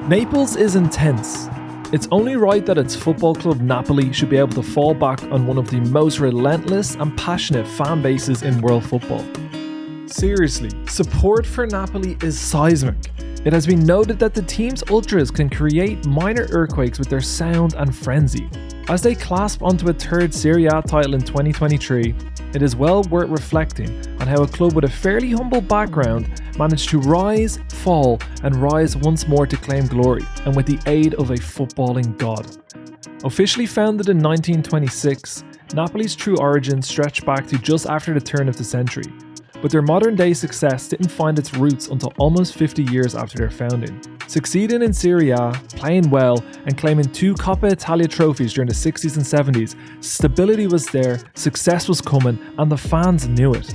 Naples is intense. It's only right that its football club Napoli should be able to fall back on one of the most relentless and passionate fan bases in world football. Seriously, support for Napoli is seismic. It has been noted that the team's ultras can create minor earthquakes with their sound and frenzy. As they clasp onto a third Serie A title in 2023, it is well worth reflecting on how a club with a fairly humble background managed to rise, fall, and rise once more to claim glory, and with the aid of a footballing god. Officially founded in 1926, Napoli's true origins stretch back to just after the turn of the century, but their modern-day success didn't find its roots until almost 50 years after their founding. Succeeding in Serie A, playing well, and claiming 2 Coppa Italia trophies during the 60s and 70s, stability was there, success was coming, and the fans knew it.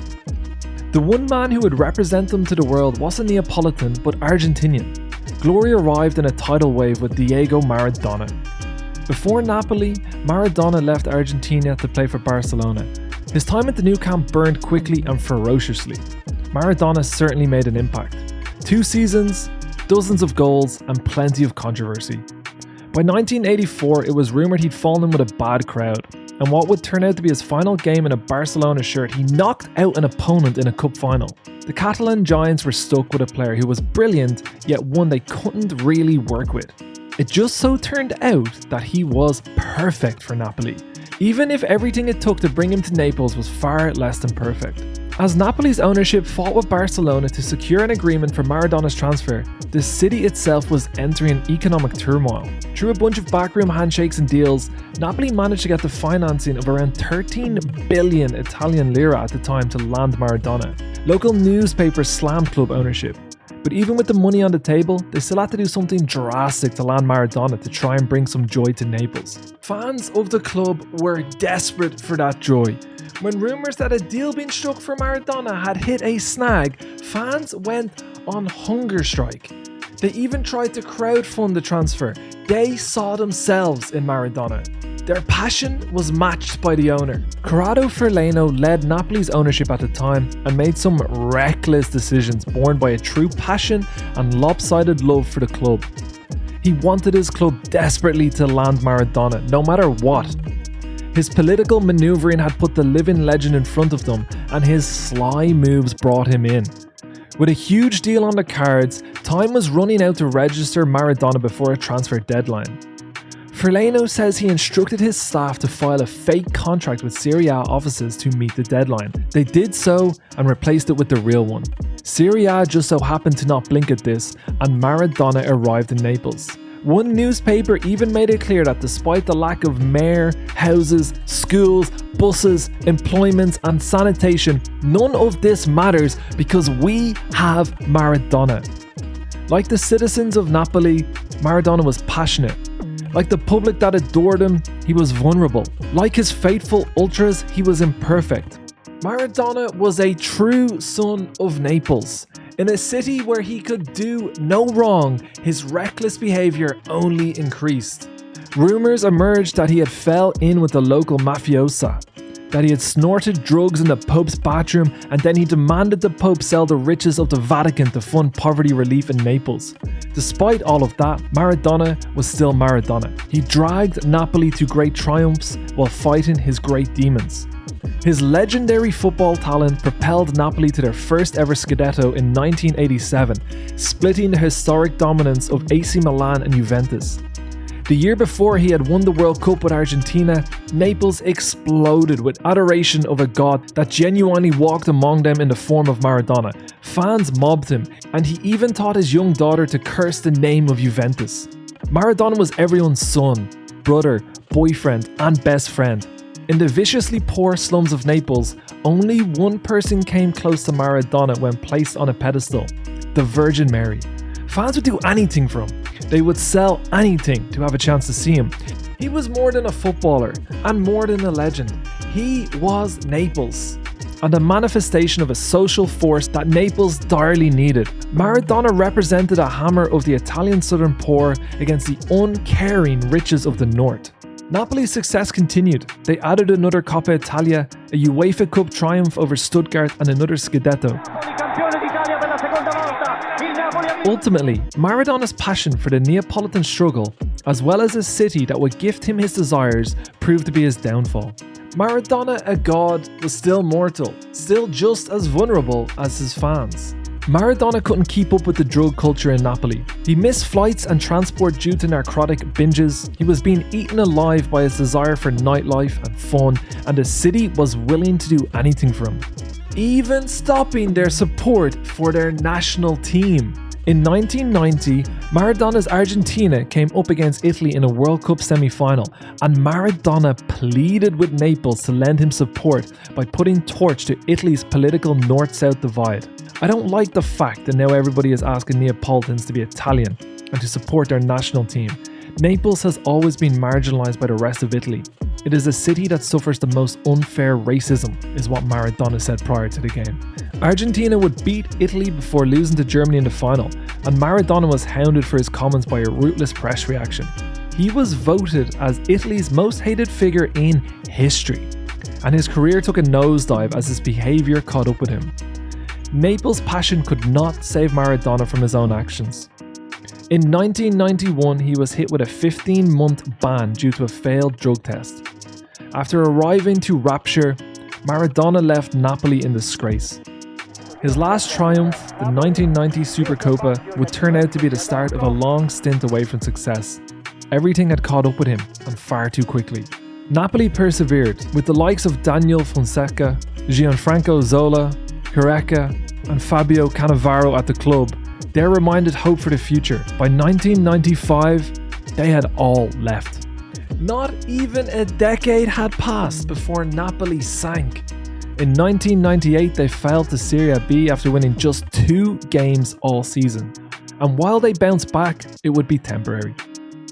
The one man who would represent them to the world wasn't Neapolitan, but Argentinian. Glory arrived in a tidal wave with Diego Maradona. Before Napoli, Maradona left Argentina to play for Barcelona. His time at the Nou Camp burned quickly and ferociously. Maradona certainly made an impact. 2 seasons, dozens of goals, and plenty of controversy. By 1984, it was rumoured he'd fallen in with a bad crowd, and what would turn out to be his final game in a Barcelona shirt, he knocked out an opponent in a cup final. The Catalan Giants were stuck with a player who was brilliant, yet one they couldn't really work with. It just so turned out that he was perfect for Napoli, even if everything it took to bring him to Naples was far less than perfect. As Napoli's ownership fought with Barcelona to secure an agreement for Maradona's transfer, the city itself was entering economic turmoil. Through a bunch of backroom handshakes and deals, Napoli managed to get the financing of around 13 billion Italian lira at the time to land Maradona. Local newspapers slammed club ownership, but even with the money on the table, they still had to do something drastic to land Maradona to try and bring some joy to Naples. Fans of the club were desperate for that joy. When rumours that a deal being struck for Maradona had hit a snag, fans went on hunger strike. They even tried to crowdfund the transfer. They saw themselves in Maradona. Their passion was matched by the owner. Corrado Furlano led Napoli's ownership at the time and made some reckless decisions born by a true passion and lopsided love for the club. He wanted his club desperately to land Maradona, no matter what. His political manoeuvring had put the living legend in front of them, and his sly moves brought him in. With a huge deal on the cards, time was running out to register Maradona before a transfer deadline. Furlano says he instructed his staff to file a fake contract with Serie A offices to meet the deadline. They did so and replaced it with the real one. Serie A just so happened to not blink at this, and Maradona arrived in Naples. One newspaper even made it clear that despite the lack of mayor, houses, schools, buses, employment and sanitation, none of this matters because we have Maradona. Like the citizens of Napoli, Maradona was passionate. Like the public that adored him, he was vulnerable. Like his faithful ultras, he was imperfect. Maradona was a true son of Naples. In a city where he could do no wrong, his reckless behaviour only increased. Rumours emerged that he had fell in with the local mafiosa, that he had snorted drugs in the Pope's bathroom, and then he demanded the Pope sell the riches of the Vatican to fund poverty relief in Naples. Despite all of that, Maradona was still Maradona. He dragged Napoli to great triumphs while fighting his great demons. His legendary football talent propelled Napoli to their first ever Scudetto in 1987, splitting the historic dominance of AC Milan and Juventus. The year before he had won the World Cup with Argentina, Naples exploded with adoration of a god that genuinely walked among them in the form of Maradona. Fans mobbed him, and he even taught his young daughter to curse the name of Juventus. Maradona was everyone's son, brother, boyfriend, and best friend. In the viciously poor slums of Naples, only one person came close to Maradona when placed on a pedestal: the Virgin Mary. Fans would do anything for him. They would sell anything to have a chance to see him. He was more than a footballer and more than a legend. He was Naples, and a manifestation of a social force that Naples direly needed. Maradona represented a hammer of the Italian southern poor against the uncaring riches of the north. Napoli's success continued. They added another Coppa Italia, a UEFA Cup triumph over Stuttgart, and another Scudetto. Ultimately, Maradona's passion for the Neapolitan struggle, as well as a city that would gift him his desires, proved to be his downfall. Maradona, a god, was still mortal, still just as vulnerable as his fans. Maradona couldn't keep up with the drug culture in Napoli. He missed flights and transport due to narcotic binges. He was being eaten alive by his desire for nightlife and fun, and the city was willing to do anything for him, even stopping their support for their national team. In 1990, Maradona's Argentina came up against Italy in a World Cup semi-final, and Maradona pleaded with Naples to lend him support by putting torch to Italy's political north-south divide. I don't like the fact that now everybody is asking Neapolitans to be Italian and to support their national team. Naples has always been marginalised by the rest of Italy. It is a city that suffers the most unfair racism, is what Maradona said prior to the game. Argentina would beat Italy before losing to Germany in the final, and Maradona was hounded for his comments by a ruthless press reaction. He was voted as Italy's most hated figure in history, and his career took a nosedive as his behaviour caught up with him. Naples' passion could not save Maradona from his own actions. In 1991, he was hit with a 15-month ban due to a failed drug test. After arriving to Rapture, Maradona left Napoli in disgrace. His last triumph, the 1990 Supercoppa, would turn out to be the start of a long stint away from success. Everything had caught up with him, and far too quickly. Napoli persevered, with the likes of Daniel Fonseca, Gianfranco Zola, Careca, and Fabio Cannavaro at the club. They reminded hope for the future. By 1995, they had all left. Not even a decade had passed before Napoli sank. In 1998, they fell to Serie B after winning just 2 games all season. And while they bounced back, it would be temporary.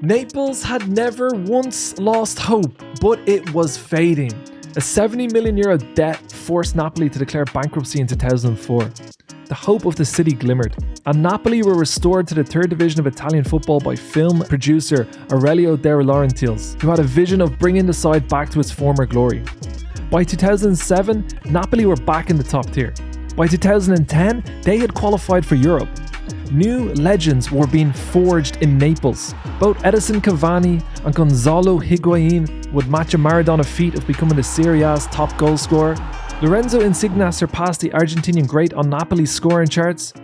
Naples had never once lost hope, but it was fading. A €70 million debt forced Napoli to declare bankruptcy in 2004. The hope of the city glimmered, and Napoli were restored to the 3rd division of Italian football by film producer Aurelio De Laurentiis, who had a vision of bringing the side back to its former glory. By 2007, Napoli were back in the top tier. By 2010, they had qualified for Europe. New legends were being forged in Naples. Both Edison Cavani and Gonzalo Higuain would match a Maradona feat of becoming the Serie A's top goal scorer. Lorenzo Insigne surpassed the Argentinian great on Napoli's scoring charts.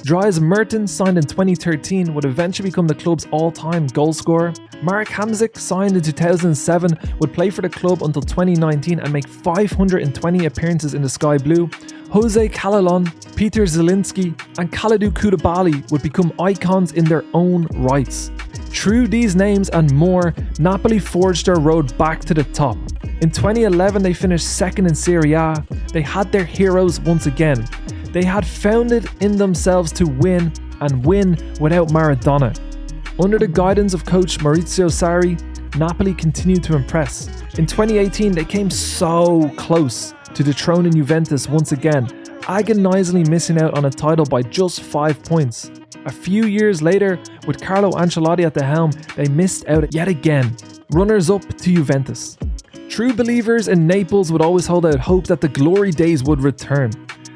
Dries Mertens, signed in 2013, would eventually become the club's all-time goal scorer. Marek Hamsik, signed in 2007, would play for the club until 2019 and make 520 appearances in the Sky Blue. Jose Callejon, Peter Zielinski, and Kalidou Koulibaly would become icons in their own rights. Through these names and more, Napoli forged their road back to the top. In 2011, they finished second in Serie A. They had their heroes once again. They had found it in themselves to win, and win without Maradona. Under the guidance of coach Maurizio Sarri, Napoli continued to impress. In 2018, they came so close to dethroning Juventus once again, agonizingly missing out on a title by just 5 points. A few years later, with Carlo Ancelotti at the helm, they missed out yet again, runners-up to Juventus. True believers in Naples would always hold out hope that the glory days would return.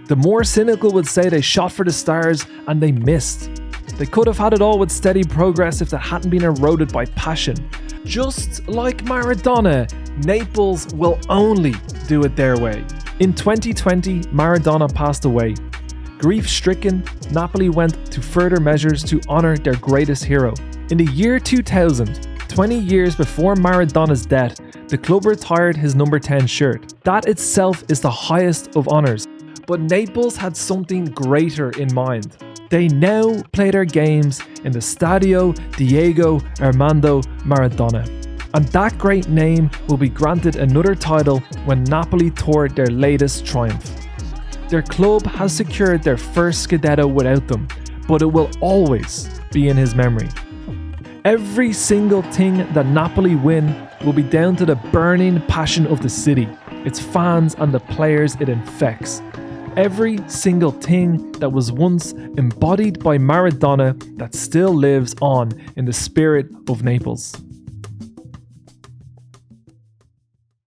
The more cynical would say they shot for the stars and they missed. They could have had it all with steady progress if they hadn't been eroded by passion. Just like Maradona, Naples will only do it their way. In 2020, Maradona passed away. Grief-stricken, Napoli went to further measures to honour their greatest hero. In the year 2000, 20 years before Maradona's death, the club retired his number 10 shirt. That itself is the highest of honours. But Naples had something greater in mind. They now play their games in the Stadio Diego Armando Maradona. And that great name will be granted another title when Napoli tour their latest triumph. Their club has secured their first Scudetto without them, but it will always be in his memory. Every single thing that Napoli win will be down to the burning passion of the city, its fans and the players it infects. Every single thing that was once embodied by Maradona that still lives on in the spirit of Naples.